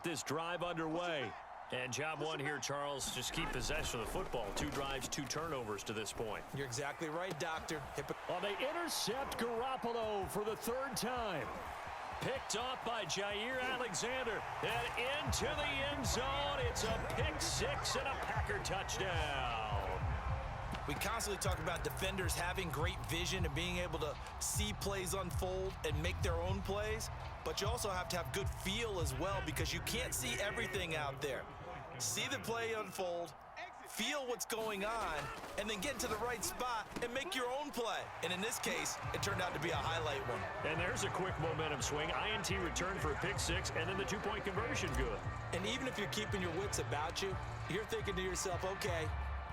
this drive underway. And job one here, Charles, just keep possession of the football. 2 drives, 2 turnovers to this point. You're exactly right, Doctor. Well, they intercept Garoppolo for the 3rd time. Picked off by Jair Alexander. And into the end zone. It's a pick 6 and a Packer touchdown. We constantly talk about defenders having great vision and being able to see plays unfold and make their own plays. But you also have to have good feel as well, because you can't see everything out there. See the play unfold, feel what's going on, and then get into the right spot and make your own play. And in this case, it turned out to be a highlight one. And there's a quick momentum swing. INT return for a pick 6, and then the 2-point conversion good. And even if you're keeping your wits about you, you're thinking to yourself, okay,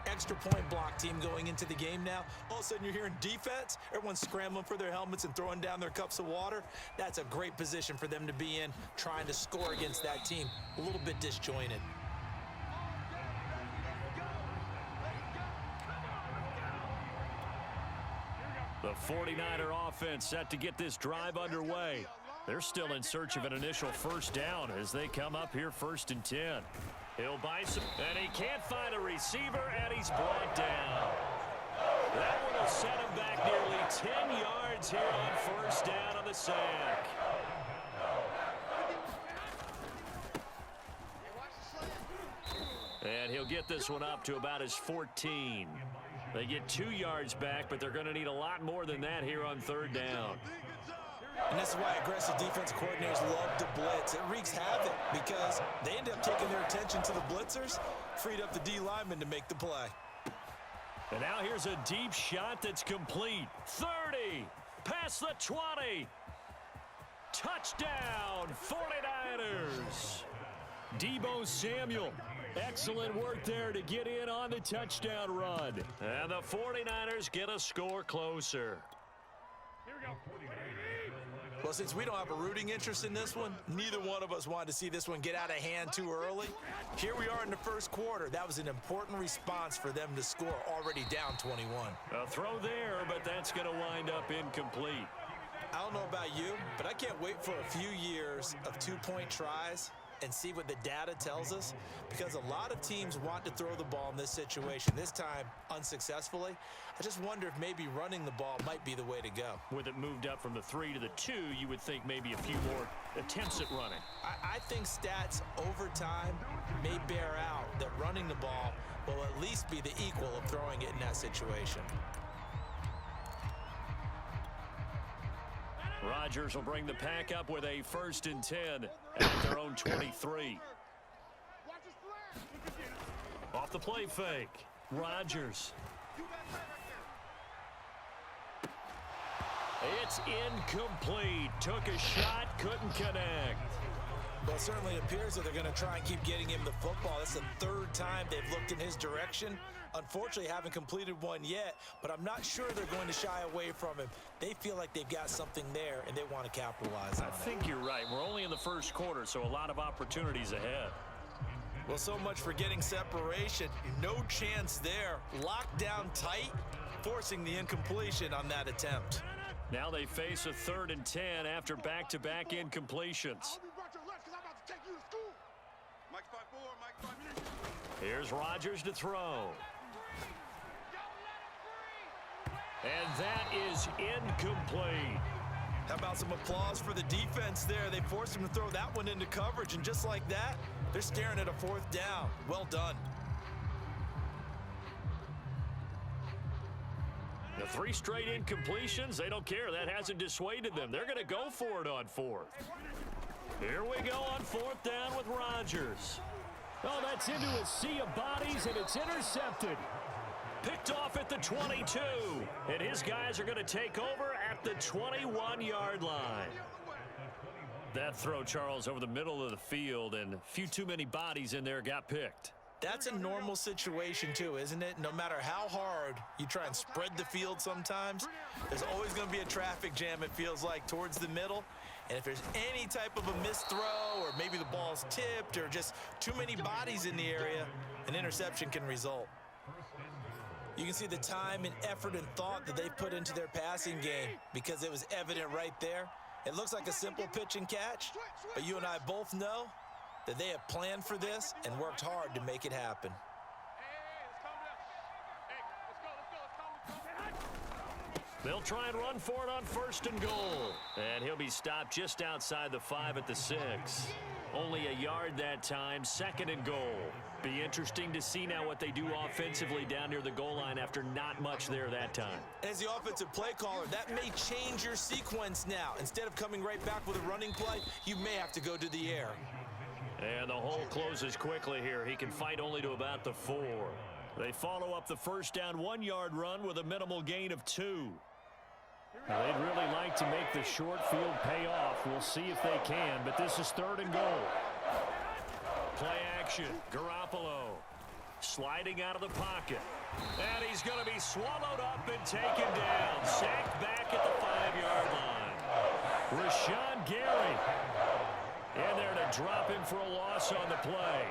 extra point block team going into the game now. All of a sudden you're hearing defense. Everyone's scrambling for their helmets and throwing down their cups of water. That's a great position for them to be in, trying to score against that team. A little bit disjointed. The 49er offense set to get this drive underway. They're still in search of an initial first down as they come up here 1st and 10. He'll buy some, and he can't find a receiver, and he's brought down. That one will set him back nearly 10 yards here on 1st down on the sack. And he'll get this one up to about his 14. They get 2 yards back, but they're going to need a lot more than that here on 3rd down. And this is why aggressive defense coordinators love to blitz. It wreaks havoc because they end up taking their attention to the blitzers, freed up the D lineman to make the play. And now here's a deep shot that's complete. 30, past the 20. Touchdown, 49ers. Deebo Samuel. Excellent work there to get in on the touchdown run. And the 49ers get a score closer. Here we go. Well, since we don't have a rooting interest in this one, neither one of us wanted to see this one get out of hand too early. Here we are in the 1st quarter. That was an important response for them to score, already down 21. A throw there, but that's going to wind up incomplete. I don't know about you, but I can't wait for a few years of 2-point tries and see what the data tells us, because a lot of teams want to throw the ball in this situation, this time unsuccessfully. I just wonder if maybe running the ball might be the way to go. With it moved up from the 3 to the 2, you would think maybe a few more attempts at running. I think stats over time may bear out that running the ball will at least be the equal of throwing it in that situation. Rodgers will bring the pack up with a 1st and 10 at their own 23. Off the play fake, Rodgers. It's incomplete. Took a shot, couldn't connect. Well, it certainly appears that they're going to try and keep getting him the football. That's the 3rd time they've looked in his direction. Unfortunately, haven't completed one yet, but I'm not sure they're going to shy away from him. They feel like they've got something there, and they want to capitalize on it. I think you're right. We're only in the 1st quarter, so a lot of opportunities ahead. Well, so much for getting separation. No chance there. Locked down tight, forcing the incompletion on that attempt. Now they face a 3rd and 10 after back-to-back incompletions. Here's Rodgers to throw. And that is incomplete. How about some applause for the defense there? They forced him to throw that one into coverage, and just like that, they're staring at a 4th down. Well done. The 3 straight incompletions, they don't care. That hasn't dissuaded them. They're going to go for it on 4th. Here we go on 4th down with Rodgers. Oh, that's into a sea of bodies, and it's intercepted. Picked off at the 22. And his guys are going to take over at the 21-yard line. That throw, Charles, over the middle of the field, and a few too many bodies in there got picked. That's a normal situation too, isn't it? No matter how hard you try and spread the field sometimes, there's always going to be a traffic jam, it feels like, towards the middle. And if there's any type of a missed throw, or maybe the ball's tipped, or just too many bodies in the area, an interception can result. You can see the time and effort and thought that they put into their passing game, because it was evident right there. It looks like a simple pitch and catch, but you and I both know that they have planned for this and worked hard to make it happen. They'll try and run for it on 1st and goal. And he'll be stopped just outside the 5 at the 6. Only a yard that time, 2nd and goal. Be interesting to see now what they do offensively down near the goal line after not much there that time. As the offensive play caller, that may change your sequence now. Instead of coming right back with a running play, you may have to go to the air. And the hole closes quickly here. He can fight only to about the 4. They follow up the first down 1-yard run with a minimal gain of 2. They'd really like to make the short field pay off. We'll see if they can, but this is 3rd and goal. Play action. Garoppolo sliding out of the pocket. And he's going to be swallowed up and taken down. Sacked back at the 5-yard line. Rashawn Gary in there to drop him for a loss on the play.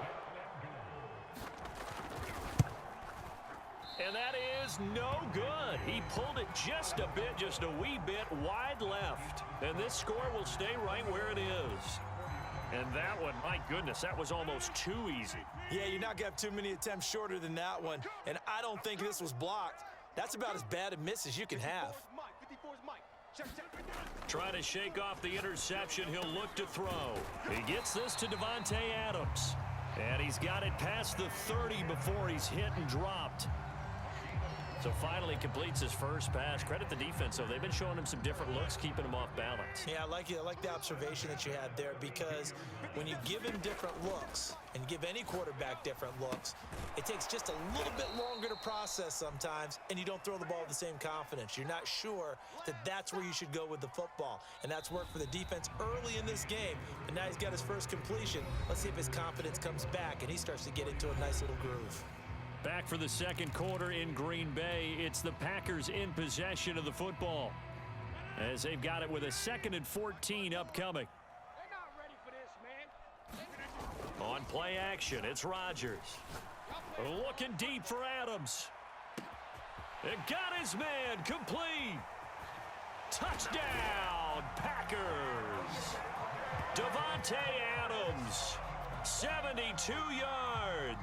And that is no good. He pulled it just a wee bit wide left. And this score will stay right where it is. And that one, my goodness, that was almost too easy. Yeah, you're not going to have too many attempts shorter than that one. And I don't think this was blocked. That's about as bad a miss as you can have. Trying to shake off the interception. He'll look to throw. He gets this to Davante Adams. And he's got it past the 30 before he's hit and dropped. So finally completes his first pass. Credit the defense, though. They've been showing him some different looks, keeping him off balance. Yeah, I like the observation that you had there, because when you give him different looks and give any quarterback different looks, it takes just a little bit longer to process sometimes, and you don't throw the ball with the same confidence. You're not sure that that's where you should go with the football, and that's worked for the defense early in this game, and now he's got his first completion. Let's see if his confidence comes back and he starts to get into a nice little groove. Back for the 2nd quarter in Green Bay. It's the Packers in possession of the football, as they've got it with a 2nd and 14 upcoming. They're not ready for this, man. On play action, it's Rodgers. Looking deep for Adams. It got his man complete. Touchdown, Packers. Davante Adams, 72 yards.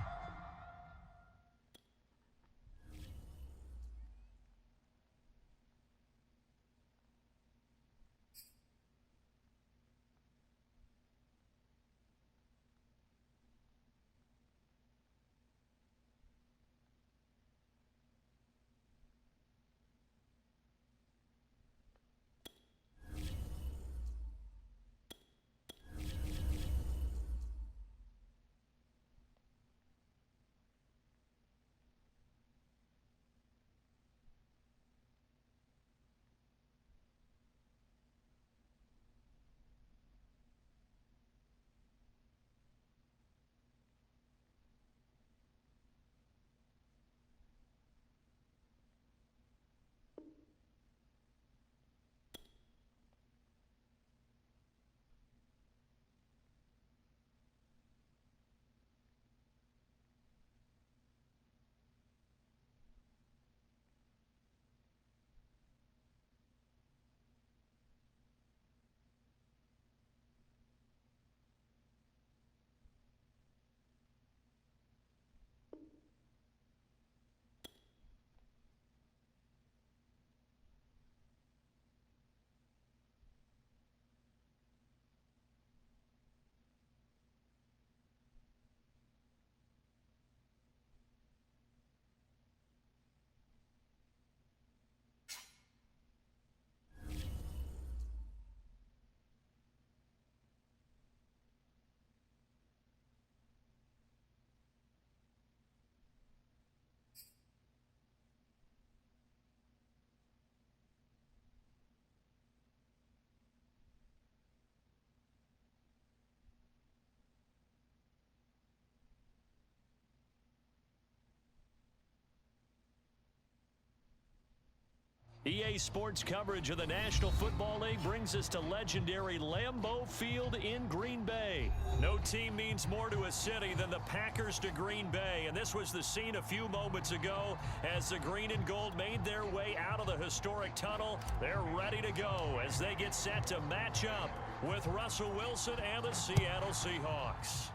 EA Sports coverage of the National Football League brings us to legendary Lambeau Field in Green Bay. No team means more to a city than the Packers to Green Bay, and this was the scene a few moments ago as the green and gold made their way out of the historic tunnel. They're ready to go as they get set to match up with Russell Wilson and the Seattle Seahawks.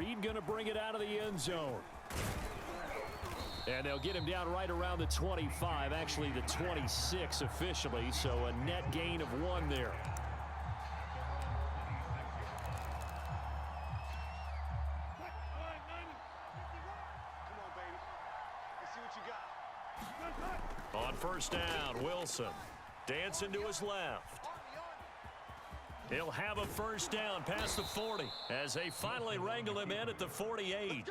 Reed going to bring it out of the end zone. And they'll get him down right around the 25, actually the 26 officially, so a net gain of 1 there. On first down, Wilson dancing to his left. He'll have a first down past the 40 as they finally wrangle him in at the 48.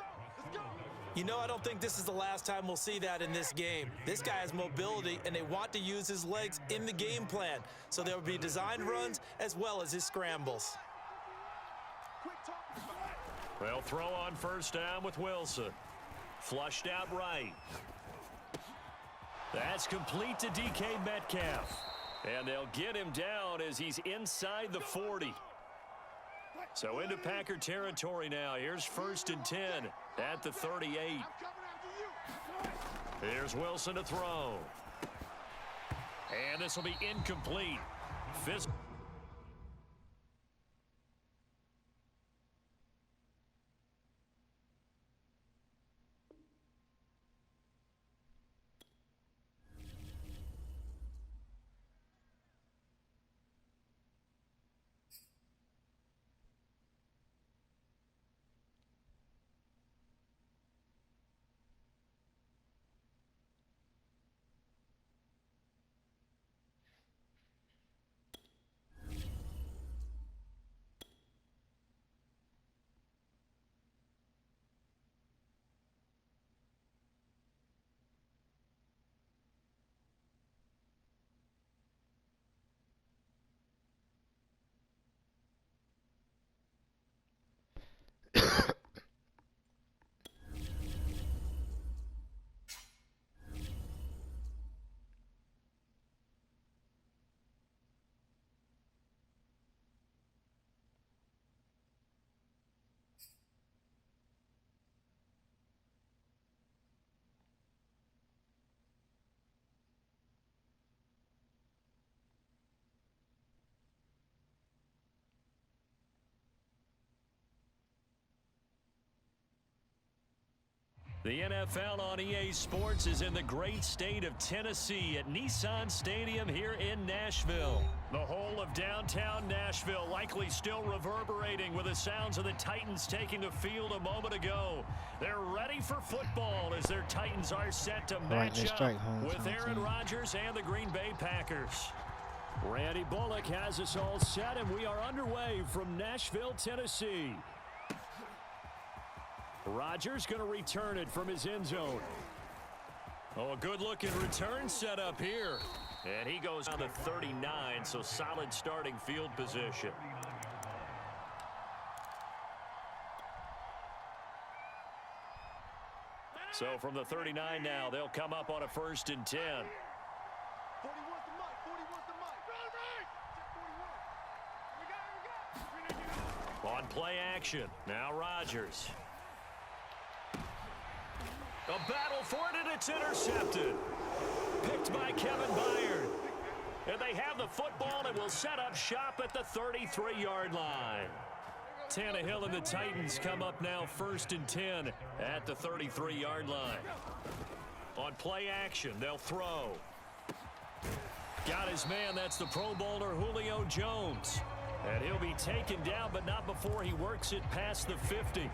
You know, I don't think this is the last time we'll see that in this game. This guy has mobility, and they want to use his legs in the game plan. So there will be designed runs as well as his scrambles. They'll throw on first down with Wilson. Flushed out right. That's complete to DK Metcalf. And they'll get him down as he's inside the 40. So into Packer territory now. Here's 1st and 10 at the 38. Here's Wilson to throw. And this will be incomplete. The NFL on EA Sports is in the great state of Tennessee at Nissan Stadium here in Nashville. The whole of downtown Nashville likely still reverberating with the sounds of the Titans taking the field a moment ago. They're ready for football as their Titans are set to match up with Aaron Rodgers and the Green Bay Packers. Randy Bullock has us all set, and we are underway from Nashville, Tennessee. Rodgers going to return it from his end zone. Oh, a good-looking return set up here. And he goes on to 39, so solid starting field position. So from the 39 now, they'll come up on a 1st and 10. On play action, now Rodgers. A battle for it, and it's intercepted. Picked by Kevin Byard. And they have the football and will set up shop at the 33-yard line. Tannehill and the Titans come up now 1st and 10 at the 33-yard line. On play action, they'll throw. Got his man, that's the Pro Bowler Julio Jones. And he'll be taken down, but not before he works it past the 50.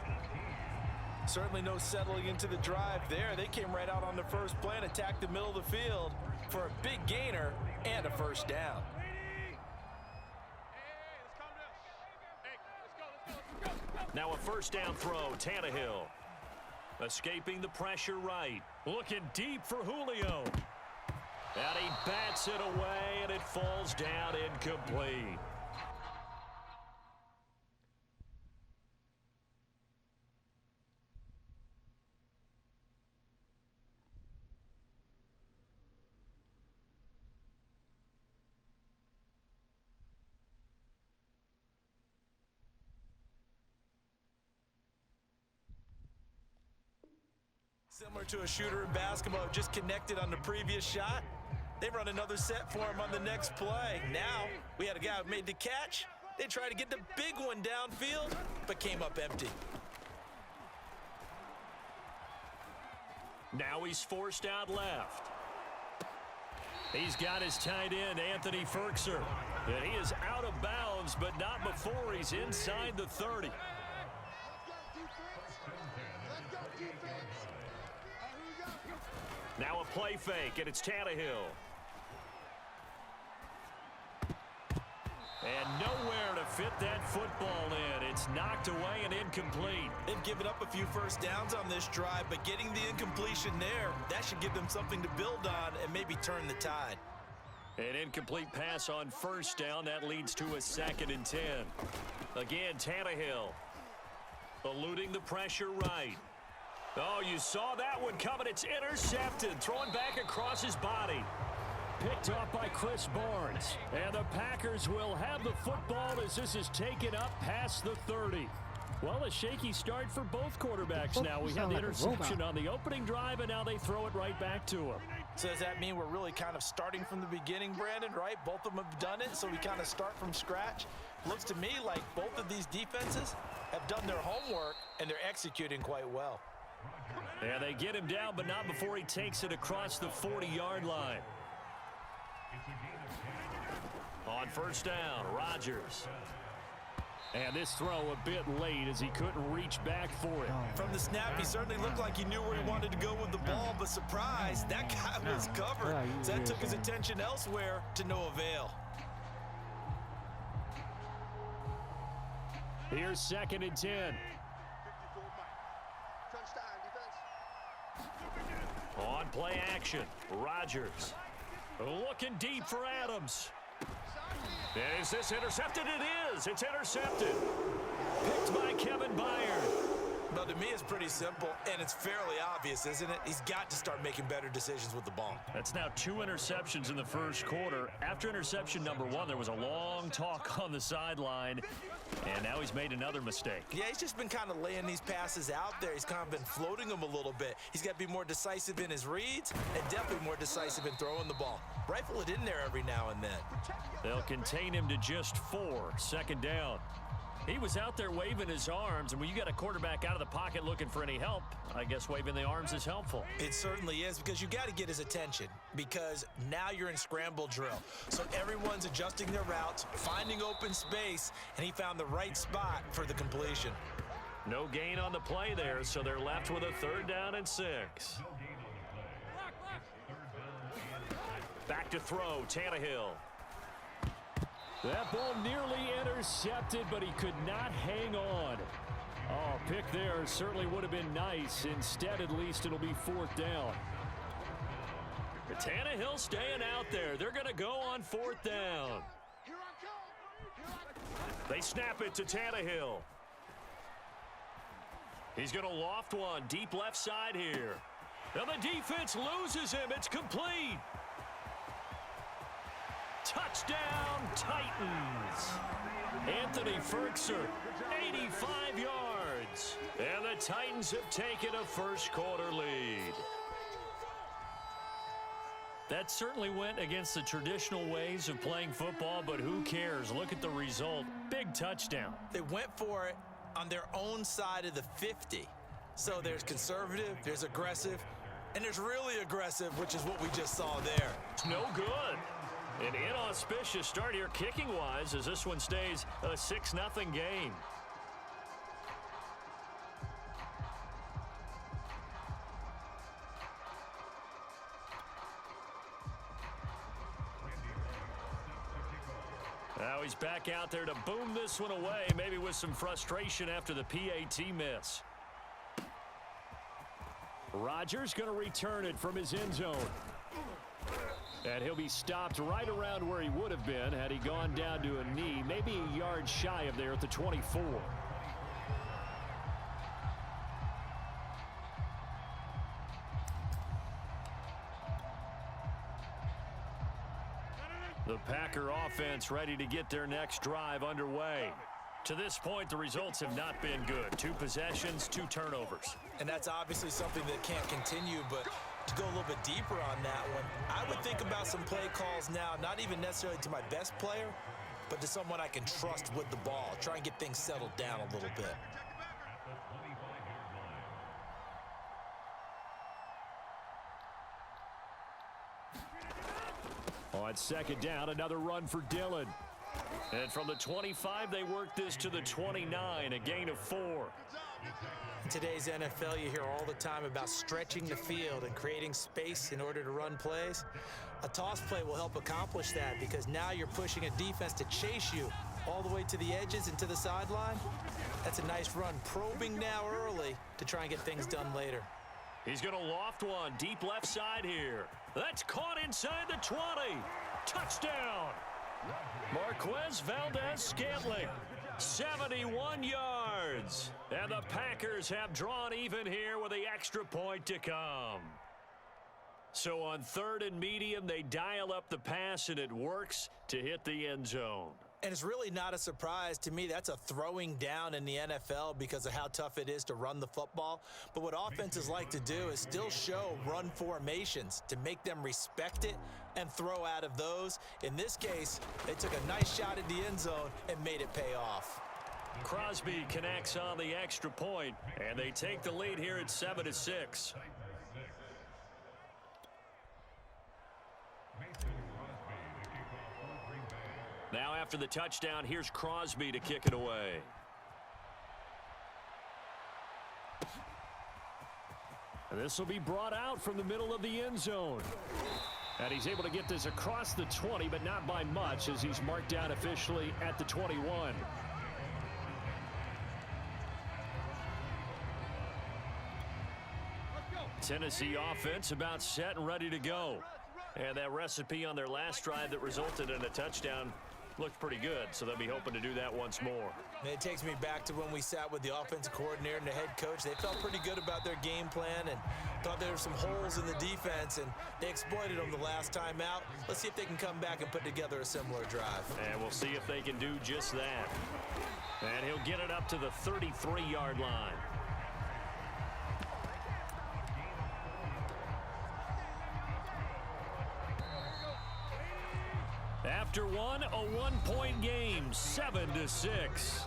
Certainly no settling into the drive there. They came right out on the first play and attacked the middle of the field for a big gainer and a first down. Now a first down throw, Tannehill. Escaping the pressure right. Looking deep for Julio. And he bats it away, and it falls down incomplete. Similar to a shooter in basketball, just connected on the previous shot. They run another set for him on the next play. Now, we had a guy who made the catch. They tried to get the big one downfield, but came up empty. Now he's forced out left. He's got his tight end, Anthony Ferkser. And he is out of bounds, but not before he's inside the 30. Now a play fake, and it's Tannehill. And nowhere to fit that football in. It's knocked away and incomplete. They've given up a few first downs on this drive, but getting the incompletion there, that should give them something to build on and maybe turn the tide. An incomplete pass on first down. That leads to a 2nd and 10. Again, Tannehill eluding the pressure right. Oh, you saw that one coming. It's intercepted. Throwing back across his body. Picked off by Chris Barnes. And the Packers will have the football as this is taken up past the 30. Well, a shaky start for both quarterbacks now. We have the interception on the opening drive, and now they throw it right back to him. So does that mean we're really kind of starting from the beginning, Brandon, right? Both of them have done it, so we kind of start from scratch. Looks to me like both of these defenses have done their homework, and they're executing quite well. And they get him down, but not before he takes it across the 40-yard line. On first down, Rodgers. And this throw a bit late as he couldn't reach back for it. From the snap, he certainly looked like he knew where he wanted to go with the ball, but surprise, that guy was covered. So that took his attention elsewhere to no avail. Here's 2nd and 10. On play action, Rodgers looking deep for Adams. Is this intercepted? It is. It's intercepted. Picked by Kevin Byard. Well, to me, it's pretty simple, and it's fairly obvious, isn't it? He's got to start making better decisions with the ball. That's now 2 interceptions in the first quarter. After interception number 1, there was a long talk on the sideline, and now he's made another mistake. Yeah, he's just been kind of laying these passes out there. He's kind of been floating them a little bit. He's got to be more decisive in his reads and definitely more decisive in throwing the ball. Rifle it in there every now and then. They'll contain him to just 4, 2nd down. He was out there waving his arms, and when you got a quarterback out of the pocket looking for any help, I guess waving the arms is helpful. It certainly is, because you got to get his attention, because now you're in scramble drill. So everyone's adjusting their routes, finding open space, and he found the right spot for the completion. No gain on the play there, so they're left with a 3rd down and 6. Back to throw, Tannehill. That ball nearly intercepted, but he could not hang on. Oh, pick there certainly would have been nice. Instead, at least, it'll be 4th down. But Tannehill staying out there. They're going to go on 4th down. They snap it to Tannehill. He's going to loft one deep left side here. And the defense loses him. It's complete. Touchdown, Titans. Anthony Ferkser, 85 yards. And the Titans have taken a first quarter lead. That certainly went against the traditional ways of playing football, but who cares? Look at the result. Big touchdown. They went for it on their own side of the 50. So there's conservative, there's aggressive, and there's really aggressive, which is what we just saw there. It's no good. An inauspicious start here kicking-wise as this one stays a 6-0 game. Now he's back out there to boom this one away, maybe with some frustration after the PAT miss. Rodgers going to return it from his end zone. And he'll be stopped right around where he would have been had he gone down to a knee, maybe a yard shy of there at the 24. The Packer offense ready to get their next drive underway. To this point, the results have not been good. 2 possessions, 2 turnovers. And that's obviously something that can't continue, but to go a little bit deeper on that one, I would think about some play calls now, not even necessarily to my best player, but to someone I can trust with the ball. Try and get things settled down a little bit. On second down, another run for Dillon. And from the 25, they work this to the 29, a gain of 4. In today's NFL, you hear all the time about stretching the field and creating space in order to run plays. A toss play will help accomplish that because now you're pushing a defense to chase you all the way to the edges and to the sideline. That's a nice run, probing now early to try and get things done later. He's going to loft one deep left side here. That's caught inside the 20. Touchdown. Marquez Valdez-Scantling, 71 yards. And the Packers have drawn even here with the extra point to come. So on 3rd and medium, they dial up the pass, and it works to hit the end zone. And it's really not a surprise to me. That's a throwing down in the NFL because of how tough it is to run the football. But what offenses like to do is still show run formations to make them respect it and throw out of those. In this case, they took a nice shot at the end zone and made it pay off. Crosby connects on the extra point, and they take the lead here at 7-6. Now after the touchdown, here's Crosby to kick it away. And this will be brought out from the middle of the end zone. And he's able to get this across the 20, but not by much, as he's marked down officially at the 21. Tennessee offense about set and ready to go. And that recipe on their last drive that resulted in a touchdown looked pretty good, so they'll be hoping to do that once more. And it takes me back to when we sat with the offensive coordinator and the head coach. They felt pretty good about their game plan and thought there were some holes in the defense, and they exploited them the last time out. Let's see if they can come back and put together a similar drive. And we'll see if they can do just that. And he'll get it up to the 33-yard line. After one, a one-point game, 7-6.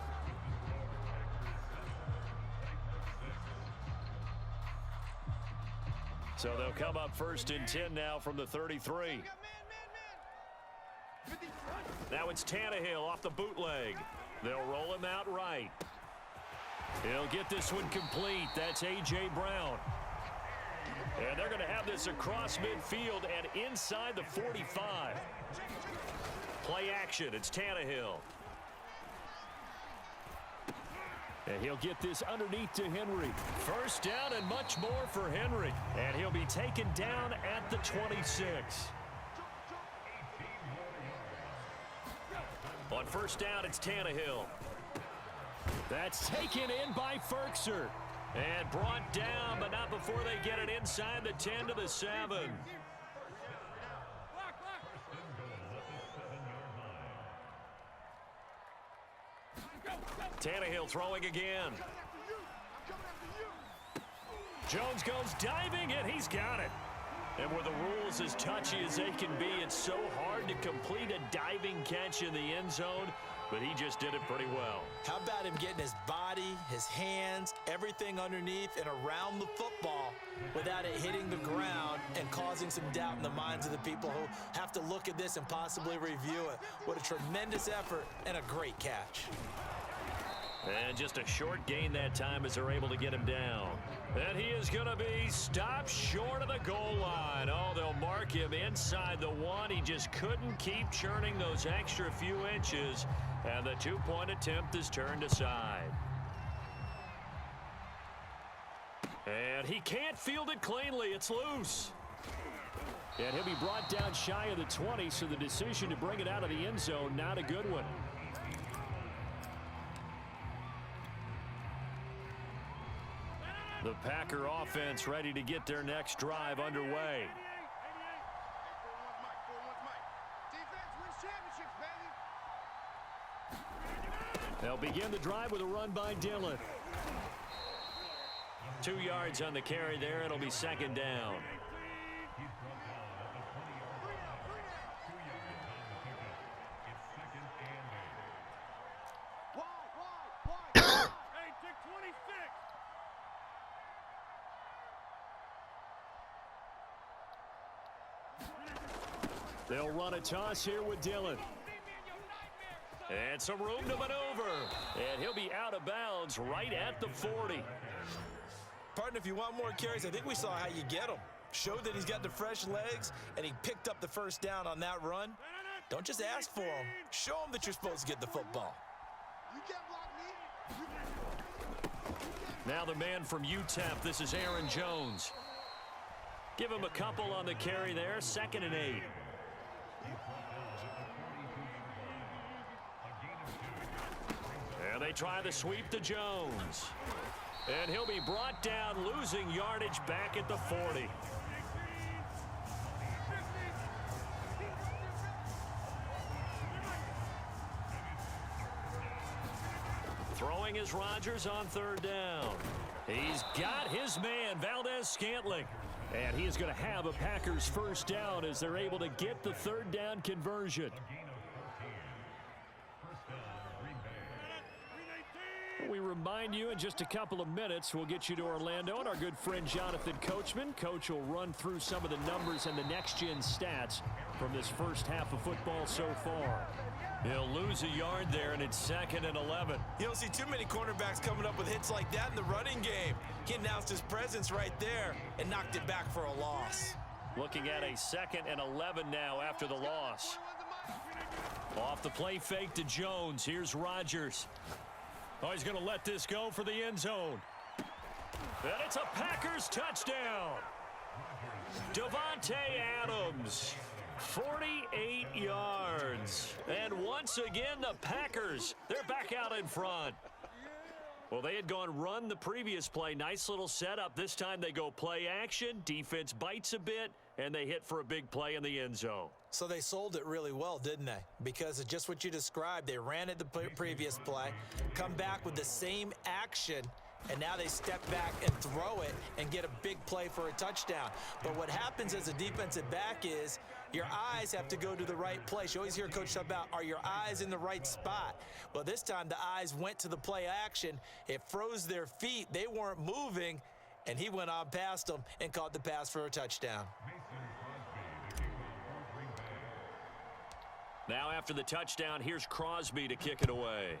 So they'll come up 1st and 10 now from the 33. Now it's Tannehill off the bootleg. They'll roll him out right. He'll get this one complete. That's A.J. Brown. And they're going to have this across midfield and inside the 45. Play action. It's Tannehill. And he'll get this underneath to Henry. 1st down and much more for Henry. And he'll be taken down at the 26. On 1st down, it's Tannehill. That's taken in by Ferkser. And brought down, but not before they get it inside the 10 to the 7. Tannehill throwing again. Jones goes diving, and he's got it. And with the rules as touchy as they can be, it's so hard to complete a diving catch in the end zone, but he just did it pretty well. How about him getting his body, his hands, everything underneath and around the football without it hitting the ground and causing some doubt in the minds of the people who have to look at this and possibly review it. What a tremendous effort and a great catch. And just a short gain that time as they're able to get him down. And he is going to be stopped short of the goal line. Oh, they'll mark him inside the 1. He just couldn't keep churning those extra few inches. And the 2-point attempt is turned aside. And he can't field it cleanly. It's loose. And he'll be brought down shy of the 20, so the decision to bring it out of the end zone, not a good one. The Packer offense ready to get their next drive underway. They'll begin the drive with a run by Dillon. 2 yards on the carry there. It'll be 2nd down. They'll run a toss here with Dillon. And some room to maneuver. And he'll be out of bounds right at the 40. Partner, if you want more carries, I think we saw how you get them. Showed that he's got the fresh legs, and he picked up the first down on that run. Don't just ask for him. Show him that you're supposed to get the football. Now the man from UTEP, this is Aaron Jones. Give him a couple on the carry there, 2nd and 8. And they try the sweep to Jones. And he'll be brought down, losing yardage back at the 40. Throwing is Rodgers on 3rd down. He's got his man, Valdez-Scantling. And he is going to have a Packers first down as they're able to get the 3rd down conversion. We remind you in just a couple of minutes, we'll get you to Orlando and our good friend Jonathan Coachman. Coach will run through some of the numbers and the next-gen stats from this first half of football so far. He'll lose a yard there, and it's 2nd and 11. You don't see too many cornerbacks coming up with hits like that in the running game. He announced his presence right there and knocked it back for a loss. Looking at a 2nd and 11 now after the loss. Off the play fake to Jones. Here's Rodgers. Oh, he's going to let this go for the end zone. And it's a Packers touchdown. Davante Adams. 48 yards. And once again, the Packers, they're back out in front. Well, they had gone run the previous play. Nice little setup. This time they go play action. Defense bites a bit, and they hit for a big play in the end zone. So they sold it really well, didn't they? Because of just what you described. They ran it the previous play, come back with the same action, and now they step back and throw it and get a big play for a touchdown. But what happens as a defensive back is your eyes have to go to the right place. You always hear Coach talk about, are your eyes in the right spot? Well, this time the eyes went to the play action. It froze their feet. They weren't moving, and he went on past them and caught the pass for a touchdown. Now after the touchdown, here's Crosby to kick it away.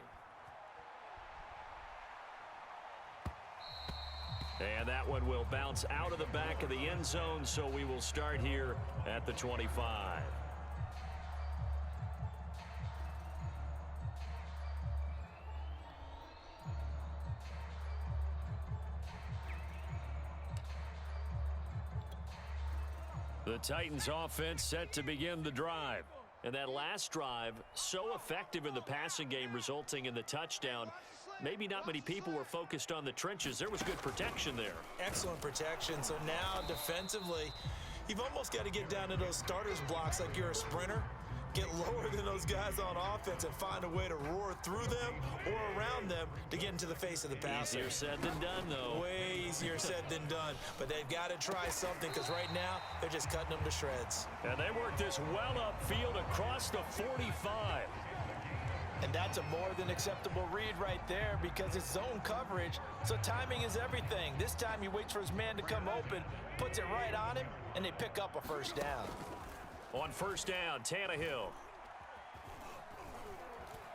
And that one will bounce out of the back of the end zone, so we will start here at the 25. The Titans offense set to begin the drive. And that last drive, so effective in the passing game, resulting in the touchdown. Maybe not many people were focused on the trenches. There was good protection there. Excellent protection. So now defensively, you've almost got to get down to those starters blocks like you're a sprinter. Get lower than those guys on offense and find a way to roar through them or around them to get into the face of the passer. Easier said than done, though. Way easier said than done. But they've got to try something because right now they're just cutting them to shreds. And they work this well upfield across the 45. And that's a more than acceptable read right there because it's zone coverage, so timing is everything. This time he waits for his man to come open, puts it right on him, and they pick up a first down. On first down, Tannehill.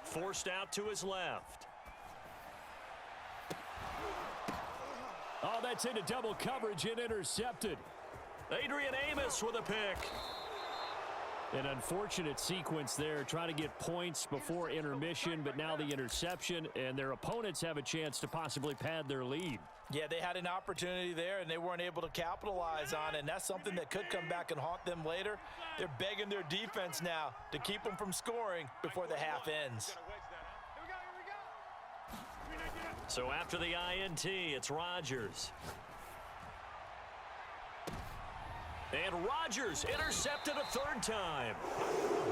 Forced out to his left. Oh, that's into double coverage and intercepted. Adrian Amos with a pick. An unfortunate sequence there, trying to get points before intermission, but now the interception, and their opponents have a chance to possibly pad their lead. Yeah, they had an opportunity there, and they weren't able to capitalize on it, and that's something that could come back and haunt them later. They're begging their defense now to keep them from scoring before the half ends. So after the INT, it's Rodgers. And Rodgers intercepted a third time.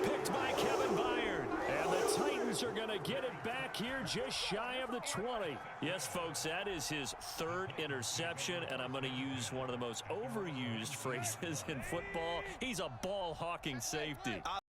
Picked by Kevin Byard. And the Titans are going to get it back here just shy of the 20. Yes, folks, that is his third interception, and I'm going to use one of the most overused phrases in football. He's a ball-hawking safety.